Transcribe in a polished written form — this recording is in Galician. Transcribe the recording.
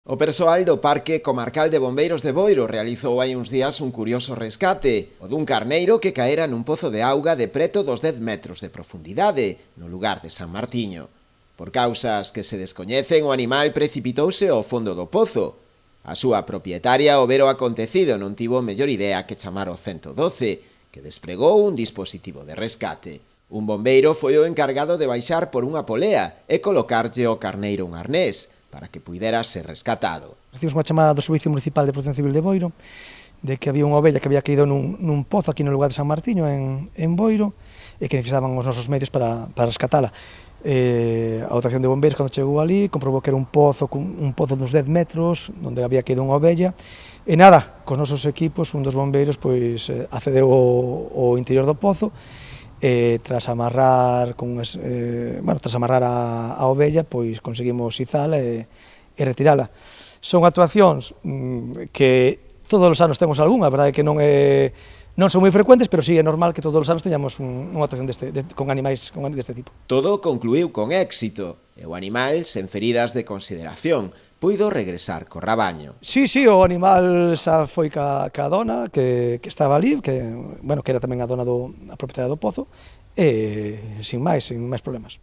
O persoal do Parque Comarcal de Bombeiros de Boiro realizou hai uns días un curioso rescate, o dun carneiro que caera nun pozo de auga de preto dos 10 metros de profundidade, no lugar de San Martiño. Por causas que se descoñecen, o animal precipitouse ao fondo do pozo. A súa propietaria, ao ver o acontecido, non tivo mellor idea que chamar o 112, que despregou un dispositivo de rescate. Un bombeiro foi o encargado de baixar por unha polea e colocarlle ao carneiro un arnés, para que puidera ser rescatado. Recibimos unha chamada do Servicio Municipal de Protección Civil de Boiro de que había unha ovella que había caído nun pozo aquí no lugar de San Martiño, en Boiro, e que necesitaban os nosos medios para rescatala. A dotación de bombeiros, cando chegou ali, comprobou que era un pozo duns 10 metros, onde había caído unha ovella, e nada, cos nosos equipos, un dos bombeiros accedeu ao interior do pozo, tras amarrar a ovella, conseguimos izala e retirala. Son actuacións que todos os anos temos algunha, a verdade é que non son moi frecuentes, pero sí é normal que todos os anos teñamos unha actuación con animais deste tipo. Todo concluiu con éxito, e o animal, sen feridas de consideración, puido regresar co rabaño. Sí, o animal xa foi ca dona que estaba ali, que era tamén a dona a propietaria do pozo, e sin máis problemas.